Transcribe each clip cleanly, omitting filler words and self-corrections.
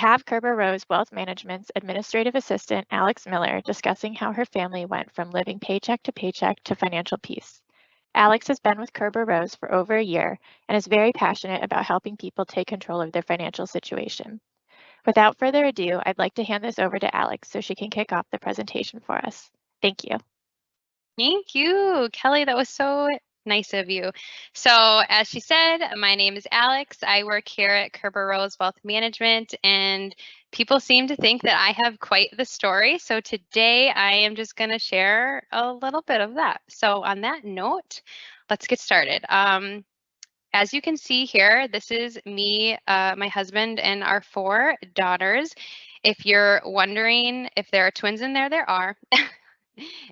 have Kerber Rose Wealth Management's administrative assistant, Alex Miller, discussing how her family went from living paycheck to financial peace. Alex has been with Kerber Rose for over a year and is very passionate about helping people take control of their financial situation. Without further ado, I'd like to hand this over to Alex so she can kick off the presentation for us. Thank you. Thank you, Kelly. That was so nice of you. So as she said, my name is Alex. I work here at Kerber Rose Wealth Management, and people seem to think that I have quite the story. So today I am just going to share a little bit of that. So on that note, let's get started. As you can see here, this is me, my husband, and our 4 daughters. If you're wondering if there are twins in there, there are.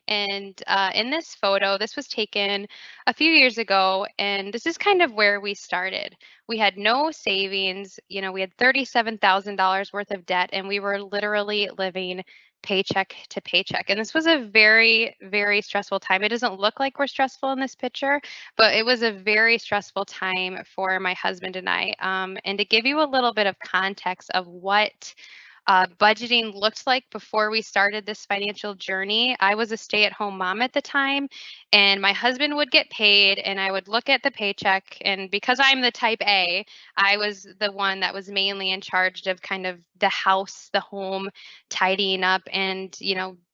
And in this photo, this was taken a few years ago, and this is kind of where we started. We had no savings, we had $37,000 worth of debt, and we were literally living paycheck to paycheck. And this was a very, very stressful time. It doesn't look like we're stressful in this picture, but it was a very stressful time for my husband and I. And to give you a little bit of context of what budgeting looked like before we started this financial journey. I was a stay-at-home mom at the time, and my husband would get paid, and I would look at the paycheck. And because I'm the type A, I was the one that was mainly in charge of kind of the house, the home, tidying up, and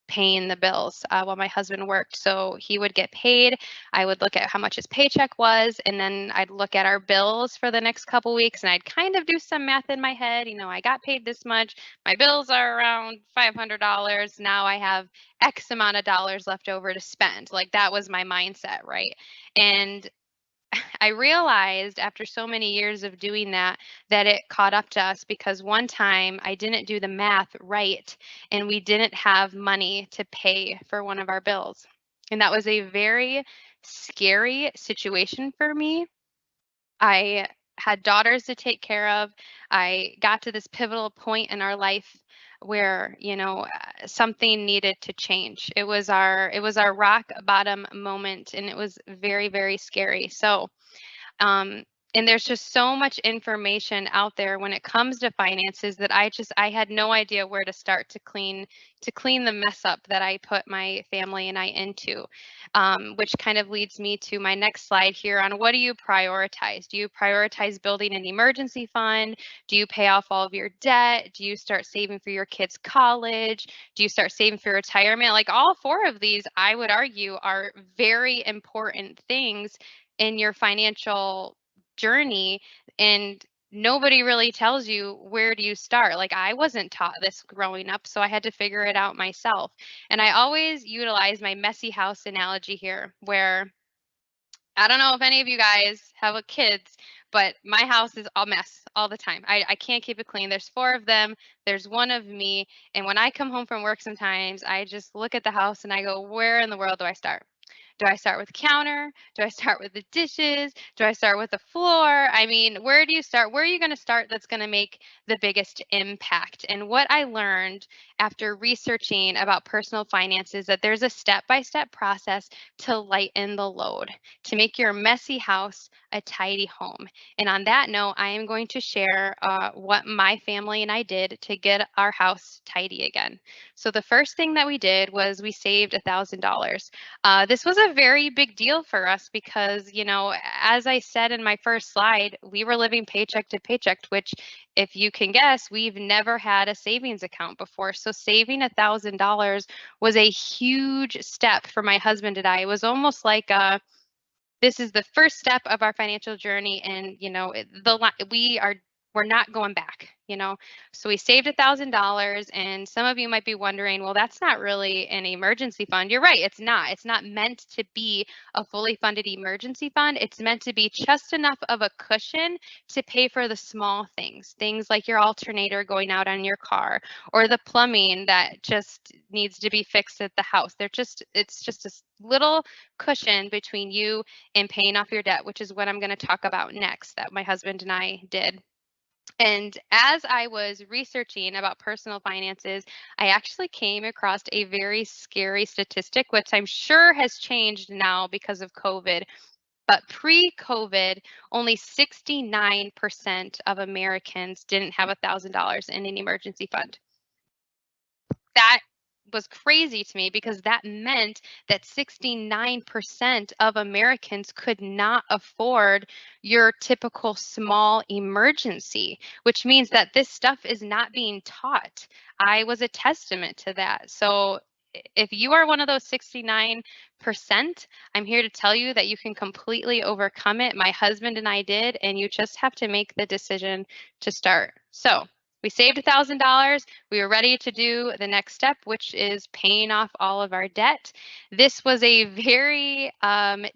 paying the bills while my husband worked. So he would get paid. I would look at how much his paycheck was, and then I'd look at our bills for the next couple weeks, and I'd kind of do some math in my head. I got paid this much. My bills are around $500. Now I have X amount of dollars left over to spend. Like that was my mindset, right? And I realized after so many years of doing that it caught up to us because one time I didn't do the math right and we didn't have money to pay for one of our bills. And that was a very scary situation for me. I had daughters to take care of. I got to this pivotal point in our life where something needed to change. It was our rock bottom moment, and it was very, very scary. So and there's just so much information out there when it comes to finances that I had no idea where to start to clean the mess up that I put my family and I into, which kind of leads me to my next slide here on what do you prioritize? Do you prioritize building an emergency fund? Do you pay off all of your debt? Do you start saving for your kids' college? Do you start saving for retirement? Like all 4 of these, I would argue, are very important things in your financial journey, and nobody really tells you where do you start. Like I wasn't taught this growing up, so I had to figure it out myself. And I always utilize my messy house analogy here, where I don't know if any of you guys have kids, but my house is a mess all the time. I can't keep it clean. There's 4 of them. There's 1 of me. And when I come home from work sometimes, I just look at the house and I go, where in the world do I start? Do I start with the counter? Do I start with the dishes? Do I start with the floor? I mean, where do you start? Where are you going to start that's going to make the biggest impact? And what I learned after researching about personal finances, that there's a step-by-step process to lighten the load, to make your messy house a tidy home. And on that note, I am going to share what my family and I did to get our house tidy again. So the first thing that we did was we saved $1,000. This was a very big deal for us because, as I said in my first slide, we were living paycheck to paycheck, which, if you can guess, we've never had a savings account before. So saving $1,000 was a huge step for my husband and I. It was almost like this is the first step of our financial journey, and we're not going back. So we saved $1,000, and some of you might be wondering, well, that's not really an emergency fund. You're right, it's not meant to be a fully funded emergency fund. It's meant to be just enough of a cushion to pay for the small things like your alternator going out on your car, or the plumbing that just needs to be fixed at the house. It's just a little cushion between you and paying off your debt, which is what I'm going to talk about next, that my husband and I did. And as I was researching about personal finances, I actually came across a very scary statistic, which I'm sure has changed now because of COVID. But pre-COVID, only 69% of Americans didn't have $1,000 in an emergency fund. That was crazy to me because that meant that 69% of Americans could not afford your typical small emergency, which means that this stuff is not being taught. I was a testament to that. So if you are one of those 69%, I'm here to tell you that you can completely overcome it. My husband and I did, and you just have to make the decision to start. So we saved $1,000. We were ready to do the next step, which is paying off all of our debt. This was a very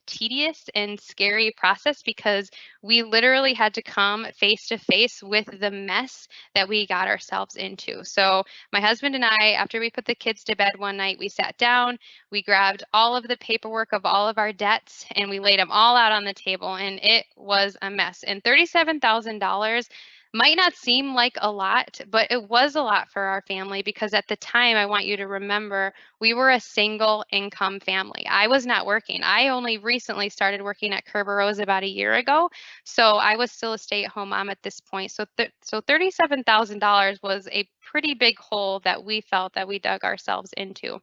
tedious and scary process because we literally had to come face to face with the mess that we got ourselves into. So my husband and I, after we put the kids to bed one night, we sat down, we grabbed all of the paperwork of all of our debts, and we laid them all out on the table, and it was a mess. And $37,000 might not seem like a lot, but it was a lot for our family because at the time, I want you to remember, we were a single income family. I was not working. I only recently started working at Kerber Rose about a year ago, so I was still a stay-at-home mom at this point. So $37,000 was a pretty big hole that we felt that we dug ourselves into.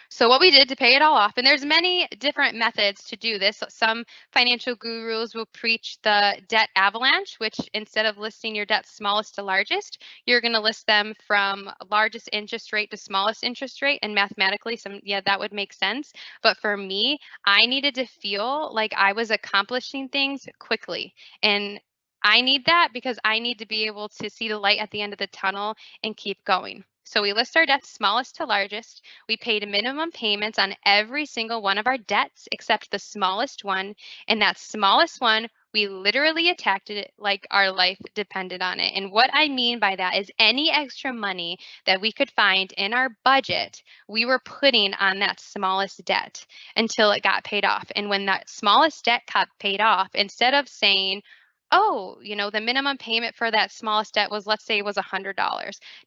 So what we did to pay it all off, and there's many different methods to do this. Some financial gurus will preach the debt avalanche, which instead of listing your debt smallest to largest, you're going to list them from largest interest rate to smallest interest rate. And mathematically, that would make sense. But for me, I needed to feel like I was accomplishing things quickly. And I need that because I need to be able to see the light at the end of the tunnel and keep going. So we list our debts smallest to largest. We paid minimum payments on every single one of our debts except the smallest one. And that smallest one, we literally attacked it like our life depended on it. And what I mean by that is any extra money that we could find in our budget, we were putting on that smallest debt until it got paid off. And when that smallest debt got paid off, instead of saying, oh, the minimum payment for that smallest debt was, let's say it was $100.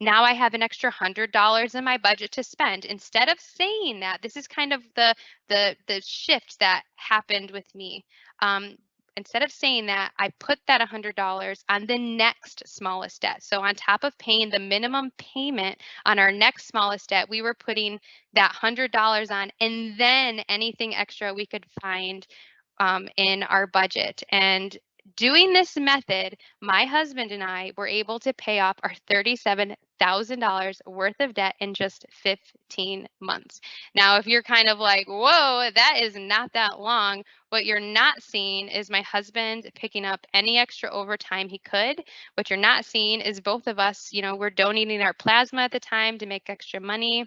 Now I have an extra $100 in my budget to spend. Instead of saying that, this is kind of the shift that happened with me. Instead of saying that, I put that $100 on the next smallest debt. So on top of paying the minimum payment on our next smallest debt, we were putting that $100 on, and then anything extra we could find in our budget. And doing this method, my husband and I were able to pay off our $37,000 worth of debt in just 15 months. Now, if you're kind of like, whoa, that is not that long, what you're not seeing is my husband picking up any extra overtime he could. What you're not seeing is both of us, we're donating our plasma at the time to make extra money.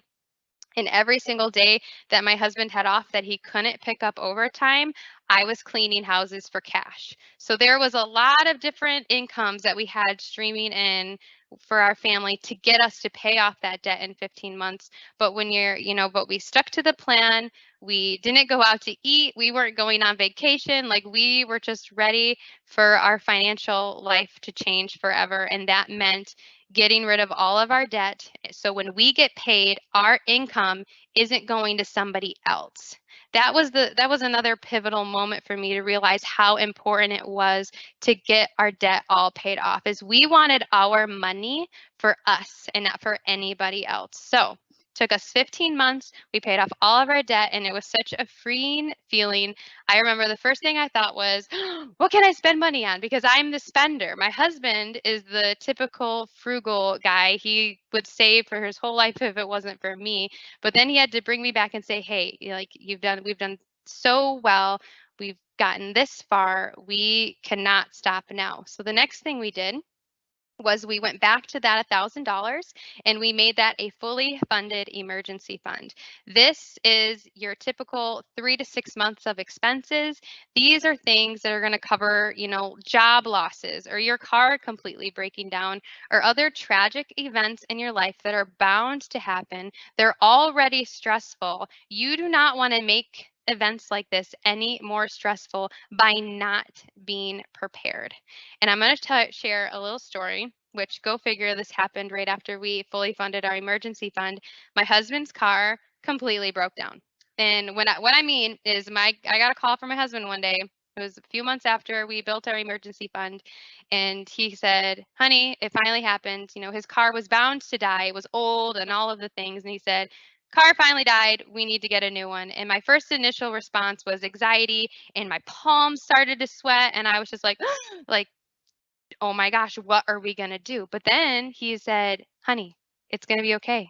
And every single day that my husband had off that he couldn't pick up overtime, I was cleaning houses for cash. So there was a lot of different incomes that we had streaming in for our family to get us to pay off that debt in 15 months. But when but we stuck to the plan. We didn't go out to eat. We weren't going on vacation. Like, we were just ready for our financial life to change forever. And that meant getting rid of all of our debt. So when we get paid, our income isn't going to somebody else. That was another pivotal moment for me to realize how important it was to get our debt all paid off, is we wanted our money for us and not for anybody else. So took us 15 months. We paid off all of our debt, and it was such a freeing feeling. I remember the first thing I thought was, what can I spend money on? Because I'm the spender. My husband is the typical frugal guy. He would save for his whole life if it wasn't for me. But then he had to bring me back and say, hey, like, we've done so well. We've gotten this far. We cannot stop now. So the next thing we did was we went back to that $1,000 and we made that a fully funded emergency fund. This is your typical 3 to 6 months of expenses. These are things that are going to cover, job losses or your car completely breaking down or other tragic events in your life that are bound to happen. They're already stressful. You do not want to make events like this any more stressful by not being prepared. And I'm going to share a little story, which, go figure, this happened right after we fully funded our emergency fund. My husband's car completely broke down. And what I mean is I got a call from my husband one day. It was a few months after we built our emergency fund. And he said, honey, it finally happened. You know, his car was bound to die. It was old and all of the things. And he said, car finally died. We need to get a new one. And my first initial response was anxiety, and my palms started to sweat. And I was just like, like, oh my gosh, what are we going to do? But then he said, honey, it's going to be okay.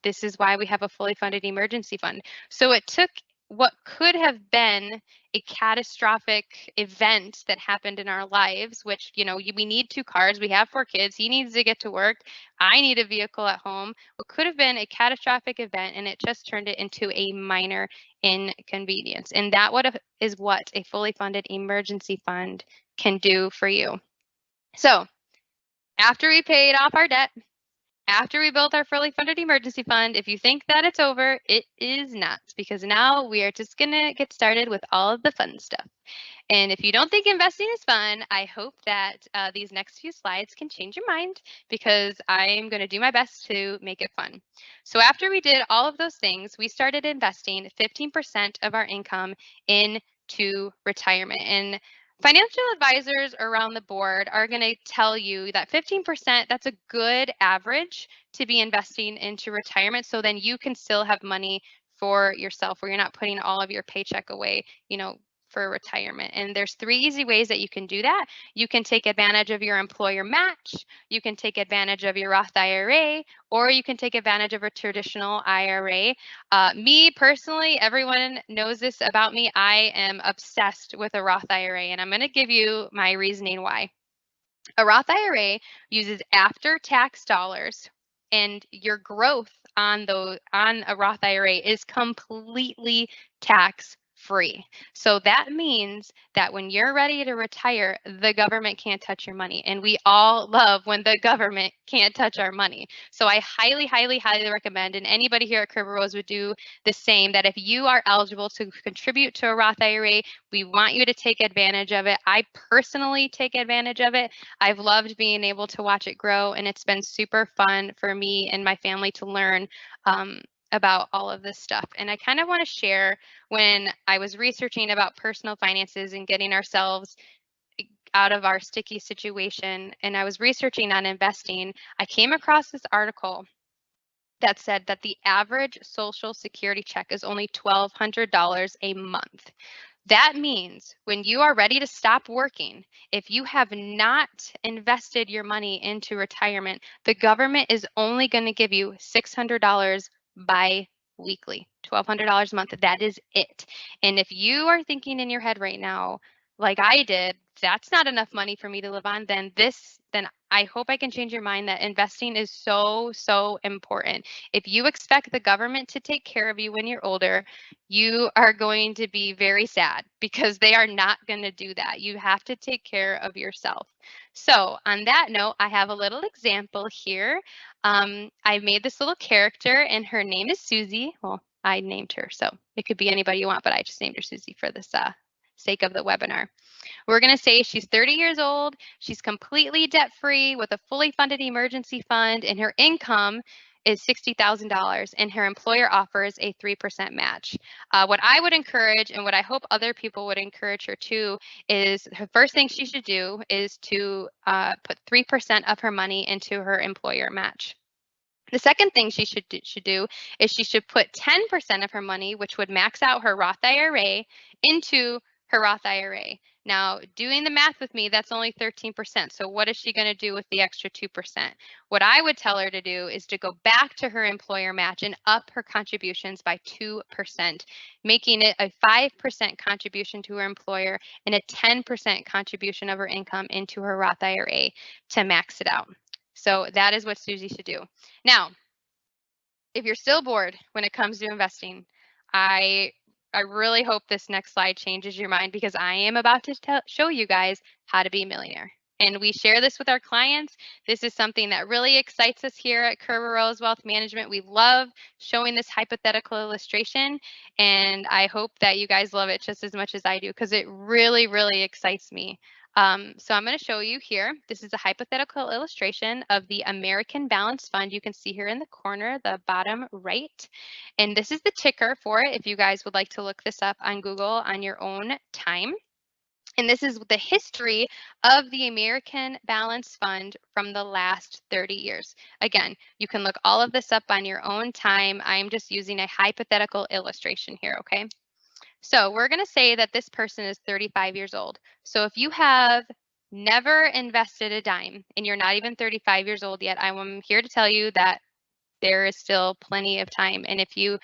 This is why we have a fully funded emergency fund. So it took what could have been a catastrophic event that happened in our lives, which, you know, we need 2 cars, we have 4 kids, he needs to get to work, I need a vehicle at home. What could have been a catastrophic event, and it just turned it into a minor inconvenience. And that is what a fully funded emergency fund can do for you. So after we paid off our debt, after we built our fully funded emergency fund, if you think that it's over, it is not, because now we are just going to get started with all of the fun stuff. And if you don't think investing is fun, I hope that these next few slides can change your mind, because I'm going to do my best to make it fun. So after we did all of those things, we started investing 15% of our income into retirement. And financial advisors around the board are going to tell you that 15%, that's a good average to be investing into retirement. So then you can still have money for yourself, where you're not putting all of your paycheck away, you know, for retirement. And there's 3 easy ways that you can do that. You can take advantage of your employer match, you can take advantage of your Roth IRA, or you can take advantage of a traditional IRA. Me personally, everyone knows this about me, I am obsessed with a Roth IRA, and I'm going to give you my reasoning why. A Roth IRA uses after-tax dollars, and your growth on a Roth IRA is completely tax free. So that means that when you're ready to retire, the government can't touch your money. And we all love when the government can't touch our money. So I highly, highly, highly recommend, and anybody here at Kerber Rose would do the same, that if you are eligible to contribute to a Roth IRA, we want you to take advantage of it. I personally take advantage of it. I've loved being able to watch it grow, and it's been super fun for me and my family to learn about all of this stuff. And I kind of want to share, when I was researching about personal finances and getting ourselves out of our sticky situation, and I was researching on investing, I came across this article that said that the average Social Security check is only $1,200 a month. That means when you are ready to stop working, if you have not invested your money into retirement, the government is only going to give you $600 bi-weekly, $1,200 a month. That is it. And if you are thinking in your head right now, like I did, that's not enough money for me to live on, then I hope I can change your mind that investing is so, so important. If you expect the government to take care of you when you're older, you are going to be very sad, because they are not going to do that. You have to take care of yourself. So on that note, I have a little example here. I made this little character, and her name is Susie. Well, I named her, so it could be anybody you want, but I just named her Susie for this sake of the webinar. We're going to say she's 30 years old, she's completely debt-free with a fully funded emergency fund, and her income is $60,000, and her employer offers a 3% match. What I would encourage, and what I hope other people would encourage her to, is the first thing she should do is to put 3% of her money into her employer match. The second thing she should do is she should put 10% of her money, which would max out her Roth IRA, into her Roth IRA. Now, doing the math with me, that's only 13%. So what is she going to do with the extra 2%? What I would tell her to do is to go back to her employer match and up her contributions by 2%, making it a 5% contribution to her employer and a 10% contribution of her income into her Roth IRA to max it out. So that is what Susie should do. Now, if you're still bored when it comes to investing, I really hope this next slide changes your mind, because I am about to show you guys how to be a millionaire. And we share this with our clients. This is something that really excites us here at Kerber Rose Wealth Management. We love showing this hypothetical illustration, and I hope that you guys love it just as much as I do, because it really, really excites me. So I'm going to show you here. This is a hypothetical illustration of the American Balance Fund. You can see here in the corner, the bottom right. And this is the ticker for it if you guys would like to look this up on Google on your own time. And this is the history of the American Balance Fund from the last 30 years. Again, you can look all of this up on your own time. I'm just using a hypothetical illustration here, okay? So we're going to say that this person is 35 years old. So if you have never invested a dime and you're not even 35 years old yet, I'm here to tell you that there is still plenty of time. And if you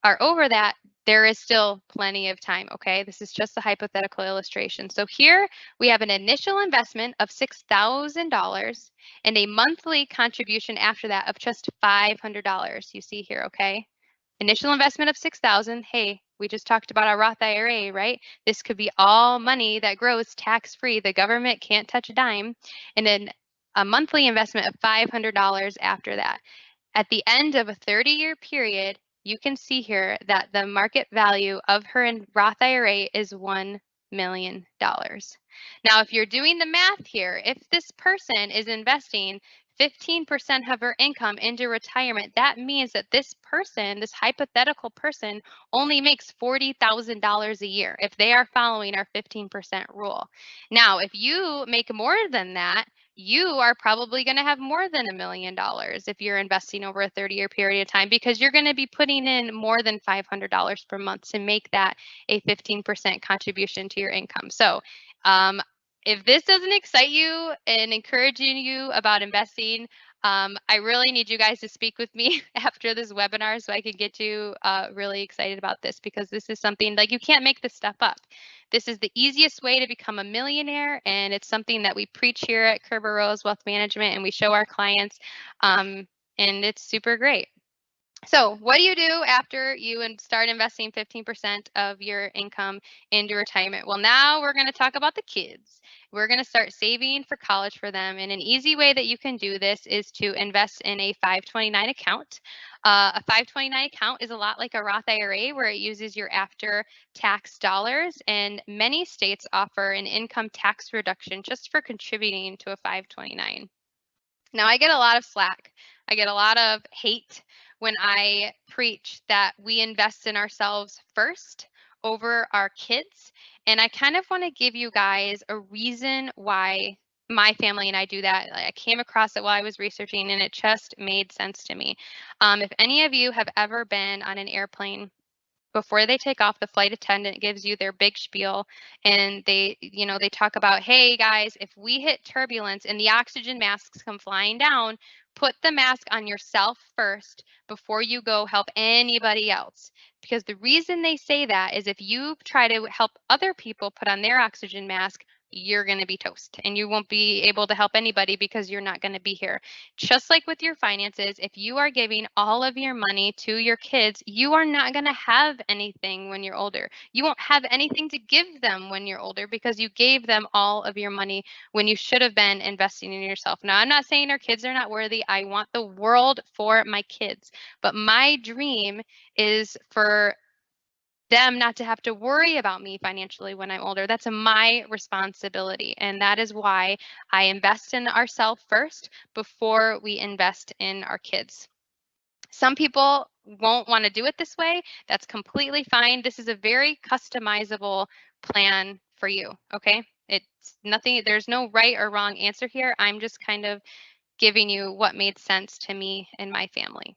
are over that, there is still plenty of time, okay? This is just a hypothetical illustration. So here we have an initial investment of $6,000 and a monthly contribution after that of just $500. You see here, okay? Initial investment of $6,000. Hey, we just talked about our Roth IRA, right? This could be all money that grows tax-free. The government can't touch a dime. And then a monthly investment of $500 after that. At the end of a 30-year period, you can see here that the market value of her Roth IRA is $1 million. Now, if you're doing the math here, if this person is investing 15% of her income into retirement, that means that this person, this hypothetical person, only makes $40,000 a year if they are following our 15% rule. Now, if you make more than that, you are probably going to have more than $1 million if you're investing over a 30-year period of time, because you're going to be putting in more than $500 per month to make that a 15% contribution to your income. So if this doesn't excite you and encouraging you about investing, I really need you guys to speak with me after this webinar so I can get you really excited about this, because this is something like you can't make this stuff up. This is the easiest way to become a millionaire, and it's something that we preach here at Kerber Rose Wealth Management and we show our clients, and it's super great. So what do you do after you start investing 15% of your income into retirement? Well, now we're going to talk about the kids. We're going to start saving for college for them. And an easy way that you can do this is to invest in a 529 account. A 529 account is a lot like a Roth IRA, where it uses your after-tax dollars. And many states offer an income tax reduction just for contributing to a 529. Now, I get a lot of slack. I get a lot of hate when I preach that we invest in ourselves first over our kids. And I kind of want to give you guys a reason why my family and I do that. I came across it while I was researching, and it just made sense to me. If any of you have ever been on an airplane, before they take off, the flight attendant gives you their big spiel, and they talk about, hey guys, if we hit turbulence and the oxygen masks come flying down, put the mask on yourself first before you go help anybody else. Because the reason they say that is if you try to help other people put on their oxygen mask, you're going to be toast and you won't be able to help anybody because you're not going to be here. Just like with your finances, if you are giving all of your money to your kids, you are not going to have anything when you're older. You won't have anything to give them when you're older because you gave them all of your money when you should have been investing in yourself. Now, I'm not saying our kids are not worthy. I want the world for my kids, but my dream is for them not to have to worry about me financially when I'm older. That's my responsibility. And that is why I invest in ourselves first before we invest in our kids. Some people won't want to do it this way. That's completely fine. This is a very customizable plan for you, okay? It's nothing, there's no right or wrong answer here. I'm just kind of giving you what made sense to me and my family.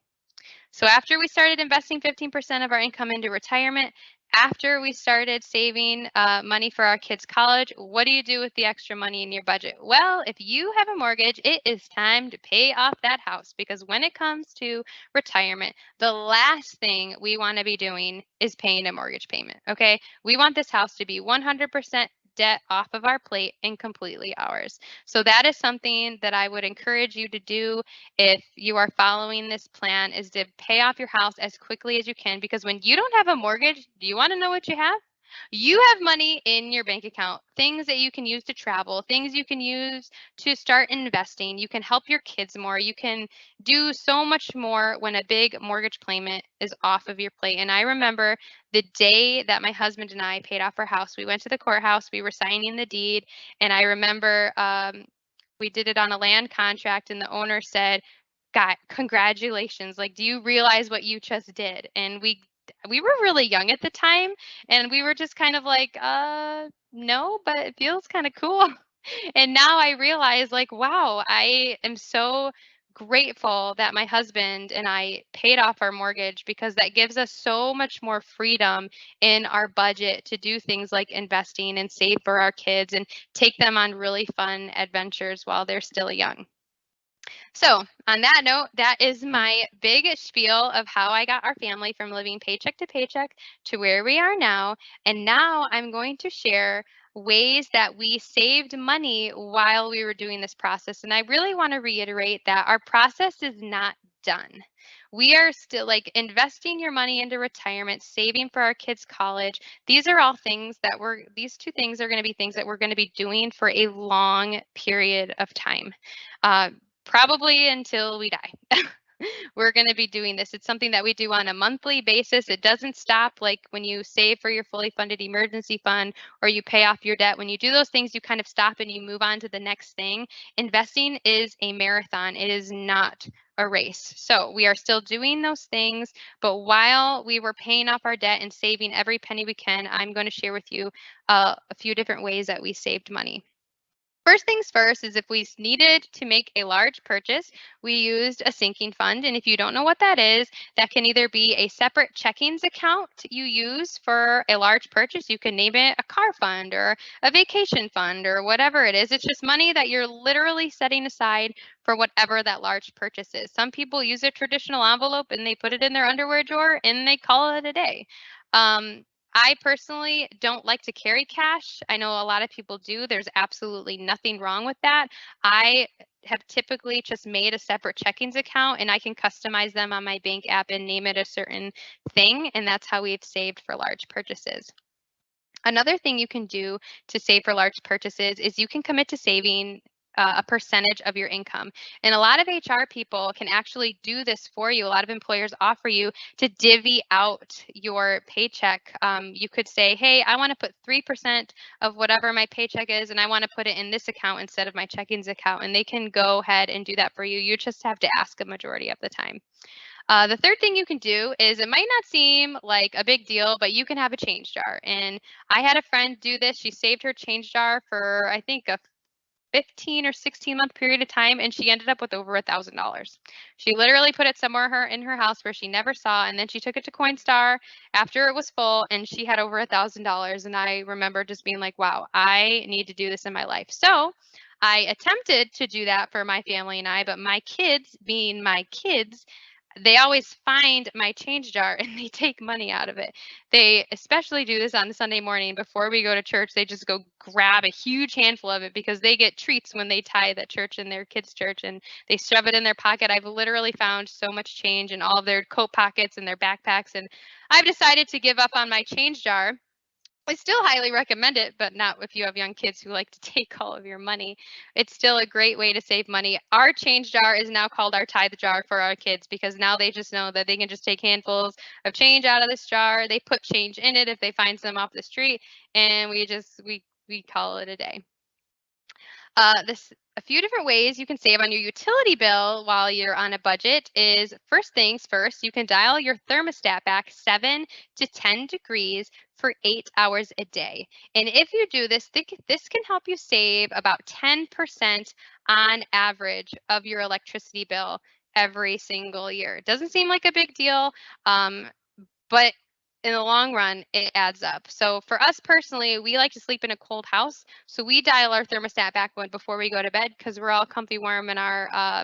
So after we started investing 15% of our income into retirement, after we started saving money for our kids' college, what do you do with the extra money in your budget? Well, if you have a mortgage, it is time to pay off that house, because when it comes to retirement, the last thing we want to be doing is paying a mortgage payment, okay? We want this house to be 100% debt off of our plate and completely ours. So that is something that I would encourage you to do if you are following this plan, is to pay off your house as quickly as you can, because when you don't have a mortgage, do you want to know what you have? You have money in your bank account, things that you can use to travel, things you can use to start investing. You can help your kids more. You can do so much more when a big mortgage payment is off of your plate. And I remember the day that my husband and I paid off our house, we went to the courthouse, we were signing the deed. And I remember we did it on a land contract, and the owner said, God, congratulations. Like, do you realize what you just did? And we were really young at the time, and we were just kind of like, no, but it feels kind of cool. And now I realize, like, wow, I am so grateful that my husband and I paid off our mortgage, because that gives us so much more freedom in our budget to do things like investing and save for our kids and take them on really fun adventures while they're still young. So, on that note, that is my big spiel of how I got our family from living paycheck to paycheck to where we are now. And now I'm going to share ways that we saved money while we were doing this process. And I really want to reiterate that our process is not done. We are still, like, investing your money into retirement, saving for our kids' college. These are all things that these two things are going to be things that we're going to be doing for a long period of time. Uh, Probably until we die. We're going to be doing this. It's something that we do on a monthly basis. It doesn't stop, like when you save for your fully funded emergency fund or you pay off your debt. When you do those things, you kind of stop and you move on to the next thing. Investing is a marathon. It is not a race. So we are still doing those things, but while we were paying off our debt and saving every penny we can, I'm going to share with you a few different ways that we saved money. First things first is if we needed to make a large purchase, we used a sinking fund. And if you don't know what that is, that can either be a separate checkings account you use for a large purchase. You can name it a car fund or a vacation fund or whatever it is. It's just money that you're literally setting aside for whatever that large purchase is. Some people use a traditional envelope and they put it in their underwear drawer and they call it a day. I personally don't like to carry cash. I know a lot of people do. There's absolutely nothing wrong with that. I have typically just made a separate checkings account, and I can customize them on my bank app and name it a certain thing. And that's how we've saved for large purchases. Another thing you can do to save for large purchases is you can commit to saving a percentage of your income. And a lot of HR people can actually do this for you. A lot of employers offer you to divvy out your paycheck. You could say, hey, I want to put 3% of whatever my paycheck is, and I want to put it in this account instead of my checkings account. And they can go ahead and do that for you. You just have to ask a majority of the time. The third thing you can do is, it might not seem like a big deal, but you can have a change jar. And I had a friend do this. She saved her change jar for, I think, a 15 or 16-month period of time, and she ended up with over $1,000. She literally put it somewhere in her house where she never saw, and then she took it to Coinstar after it was full, and she had over $1,000. And I remember just being like, wow, I need to do this in my life. So I attempted to do that for my family and I, but my kids, being my kids, they always find my change jar and they take money out of it. They especially do this on Sunday morning before we go to church. They just go grab a huge handful of it because they get treats when they tithe at church in their kids' church, and they shove it in their pocket. I've literally found so much change in all of their coat pockets and their backpacks, and I've decided to give up on my change jar. I still highly recommend it, but not if you have young kids who like to take all of your money. It's still a great way to save money. Our change jar is now called our tithe jar for our kids, because now they just know that they can just take handfuls of change out of this jar. They put change in it if they find some off the street, and we call it a day. A few different ways you can save on your utility bill while you're on a budget is, first things first, you can dial your thermostat back 7 to 10 degrees for 8 hours a day. And if you do this, this can help you save about 10% on average of your electricity bill every single year. It doesn't seem like a big deal, but in the long run, it adds up. So for us personally, we like to sleep in a cold house. So we dial our thermostat back before we go to bed, because we're all comfy warm in our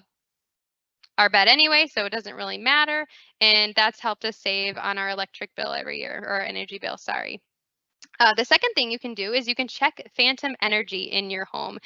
bed anyway, so it doesn't really matter. And that's helped us save on our electric bill every year, or our energy bill, sorry. The second thing you can do is you can check phantom energy in your home.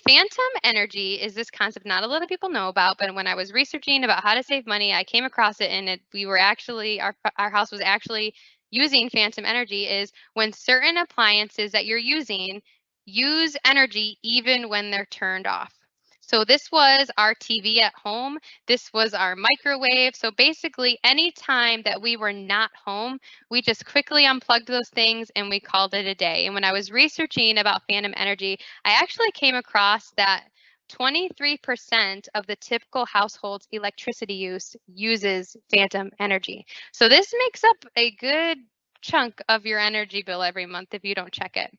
Phantom energy is this concept not a lot of people know about, but when I was researching about how to save money, I came across it, and we were actually, our house was actually using phantom energy is when certain appliances that you're using use energy even when they're turned off. So this was our TV at home. This was our microwave. So basically, any time that we were not home, we just quickly unplugged those things and we called it a day. And when I was researching about phantom energy, I actually came across that 23% of the typical household's electricity use uses phantom energy. So this makes up a good chunk of your energy bill every month if you don't check it.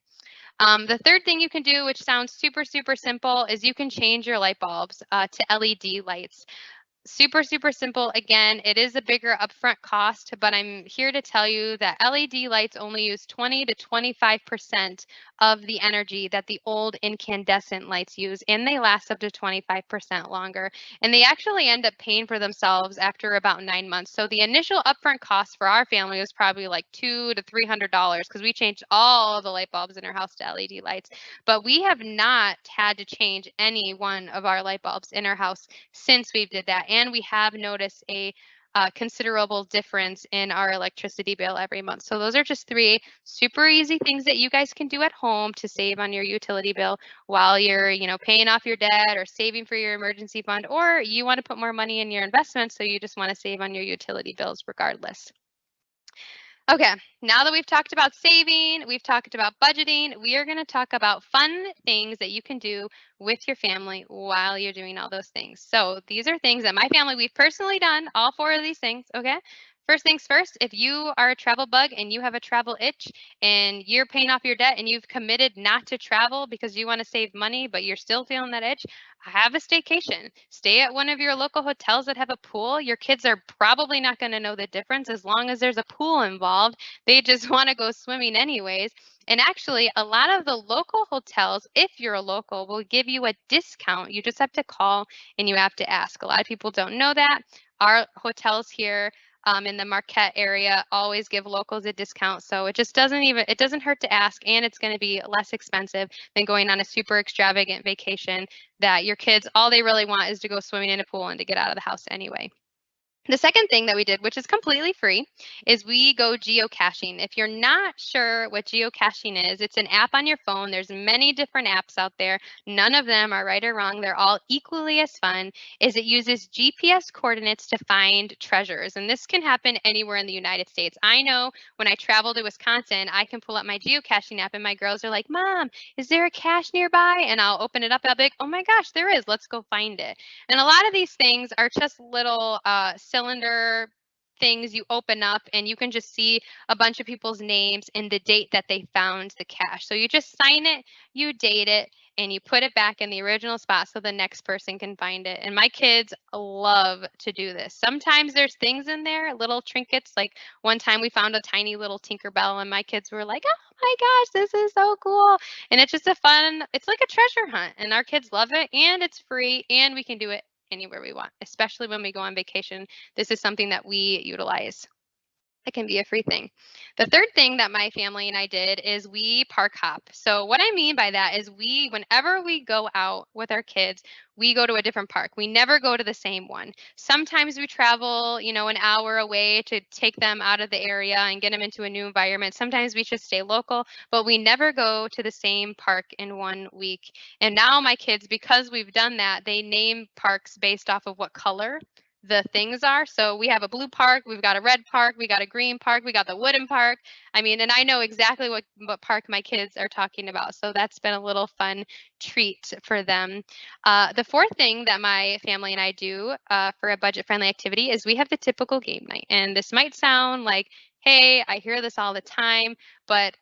The third thing you can do, which sounds super, super simple, is you can change your light bulbs to LED lights. Super, super simple. Again, it is a bigger upfront cost, but I'm here to tell you that LED lights only use 20 to 25% of the energy that the old incandescent lights use, and they last up to 25% longer. And they actually end up paying for themselves after about 9 months. So the initial upfront cost for our family was probably like $200 to $300 because we changed all the light bulbs in our house to LED lights. But we have not had to change any one of our light bulbs in our house since we did that. And we have noticed a considerable difference in our electricity bill every month. So those are just 3 super easy things that you guys can do at home to save on your utility bill while you're, paying off your debt or saving for your emergency fund, or you want to put more money in your investments, so you just want to save on your utility bills regardless. Okay, now that we've talked about saving, we've talked about budgeting, we are going to talk about fun things that you can do with your family while you're doing all those things. So these are things that my family, we've personally done, all 4 of these things, okay? First things first, if you are a travel bug and you have a travel itch and you're paying off your debt and you've committed not to travel because you want to save money, but you're still feeling that itch, have a staycation. Stay at one of your local hotels that have a pool. Your kids are probably not going to know the difference as long as there's a pool involved. They just want to go swimming anyways. And actually, a lot of the local hotels, if you're a local, will give you a discount. You just have to call and you have to ask. A lot of people don't know that. Our hotels here in the Marquette area always give locals a discount. So it just it doesn't hurt to ask, and it's going to be less expensive than going on a super extravagant vacation that your kids, all they really want is to go swimming in a pool and to get out of the house anyway. The second thing that we did, which is completely free, is we go geocaching. If you're not sure what geocaching is, it's an app on your phone. There's many different apps out there. None of them are right or wrong. They're all equally as fun. Is it uses GPS coordinates to find treasures. And this can happen anywhere in the United States. I know when I travel to Wisconsin, I can pull up my geocaching app and my girls are like, Mom, is there a cache nearby? And I'll open it up. I'll be like, oh my gosh, there is. Let's go find it. And a lot of these things are just little cylinder things you open up and you can just see a bunch of people's names and the date that they found the cache. So you just sign it, you date it, and you put it back in the original spot so the next person can find it. And my kids love to do this. Sometimes there's things in there, little trinkets. Like one time we found a tiny little Tinkerbell and my kids were like, oh my gosh, this is so cool. And it's just it's like a treasure hunt and our kids love it and it's free and we can do it anywhere we want, especially when we go on vacation. This is something that we utilize. It can be a free thing. The third thing that my family and I did is we park hop. So what I mean by that is whenever we go out with our kids, we go to a different park. We never go to the same one. Sometimes we travel, an hour away to take them out of the area and get them into a new environment. Sometimes we just stay local, but we never go to the same park in one week. And now my kids, because we've done that, they name parks based off of what color the things are. So we have a blue park, we've got a red park, we got a green park, we got the wooden park. I mean, and I know exactly what park my kids are talking about. So that's been a little fun treat for them. The fourth thing that my family and I do for a budget-friendly activity is we have the typical game night. And this might sound like, hey, I hear this all the time, but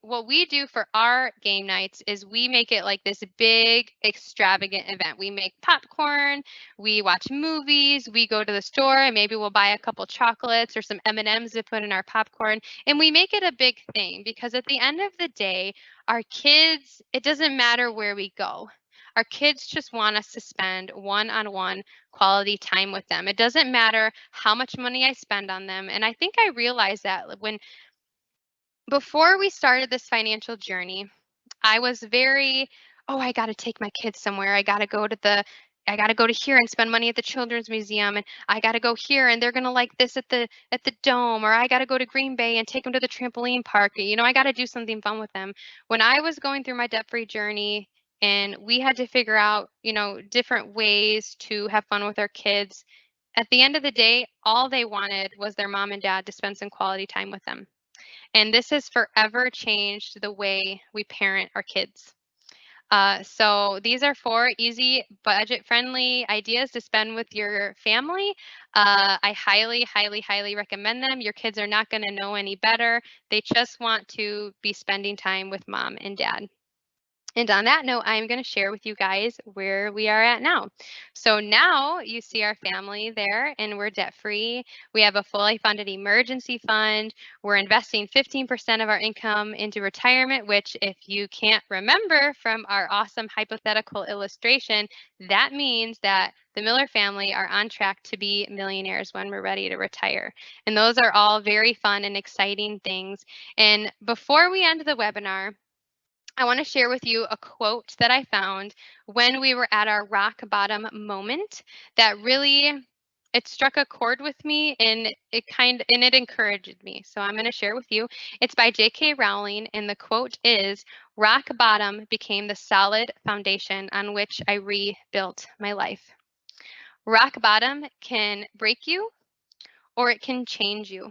what we do for our game nights is we make it like this big extravagant event. We make popcorn, we watch movies, we go to the store and maybe we'll buy a couple chocolates or some M&Ms to put in our popcorn, and we make it a big thing because at the end of the day, our kids, it doesn't matter where we go. Our kids just want us to spend one-on-one quality time with them. It doesn't matter how much money I spend on them. And I think I realized that before we started this financial journey, I was very, oh, I got to take my kids somewhere. I got to go to the I got to go to here and spend money at the Children's Museum, and I got to go here and they're going to like this at the Dome, or I got to go to Green Bay and take them to the trampoline park. You know, I got to do something fun with them. When I was going through my debt-free journey and we had to figure out, you know, different ways to have fun with our kids, at the end of the day, all they wanted was their mom and dad to spend some quality time with them. And this has forever changed the way we parent our kids. So these are 4 easy, budget-friendly ideas to spend with your family. I highly, highly, highly recommend them. Your kids are not going to know any better. They just want to be spending time with mom and dad. And on that note, I'm going to share with you guys where we are at now. So now you see our family there, and we're debt-free. We have a fully funded emergency fund. We're investing 15% of our income into retirement, which, if you can't remember from our awesome hypothetical illustration, that means that the Miller family are on track to be millionaires when we're ready to retire. And those are all very fun and exciting things. And before we end the webinar, I want to share with you a quote that I found when we were at our rock bottom moment that really, it struck a chord with me, and it encouraged me. So I'm going to share with you. It's by J.K. Rowling, and the quote is, "Rock bottom became the solid foundation on which I rebuilt my life." Rock bottom can break you or it can change you.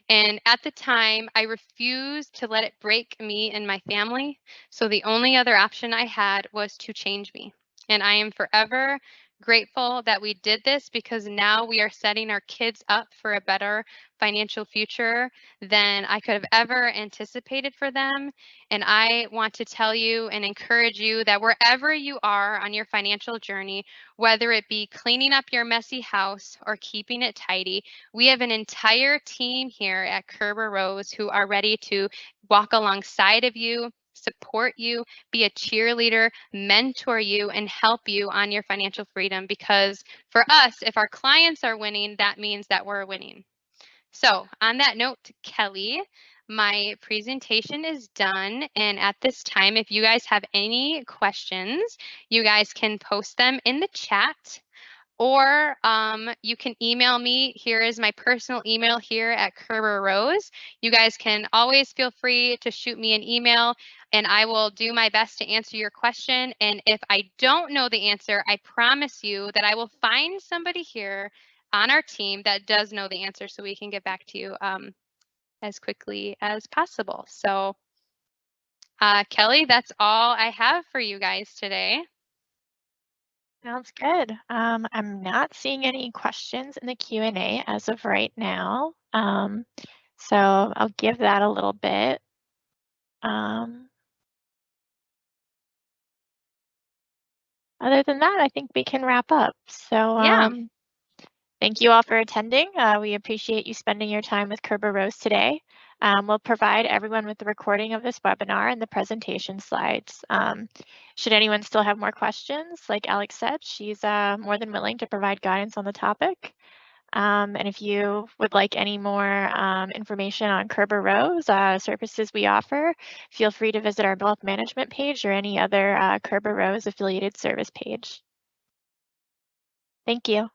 And at the time, I refused to let it break me and my family. So the only other option I had was to change me. And I am forever grateful that we did this, because now we are setting our kids up for a better financial future than I could have ever anticipated for them. And I want to tell you and encourage you that wherever you are on your financial journey, whether it be cleaning up your messy house or keeping it tidy, we have an entire team here at Kerber Rose who are ready to walk alongside of you, support you, be a cheerleader, mentor you, and help you on your financial freedom. Because for us, if our clients are winning, that means that we're winning. So on that note, Kelly, my presentation is done. And at this time, if you guys have any questions, you guys can post them in the chat. Or you can email me. Here is my personal email here at Kerber Rose. You guys can always feel free to shoot me an email, and I will do my best to answer your question. And if I don't know the answer, I promise you that I will find somebody here on our team that does know the answer, so we can get back to you as quickly as possible. So Kelly, that's all I have for you guys today. Sounds good. I'm not seeing any questions in the Q&A as of right now. So I'll give that a little bit. Other than that, I think we can wrap up. So thank you all for attending. We appreciate you spending your time with Kerber Rose today. We'll provide everyone with the recording of this webinar and the presentation slides. Should anyone still have more questions, like Alex said, she's more than willing to provide guidance on the topic. And if you would like any more information on Kerber Rose, services we offer, feel free to visit our wealth management page or any other Kerber Rose affiliated service page. Thank you.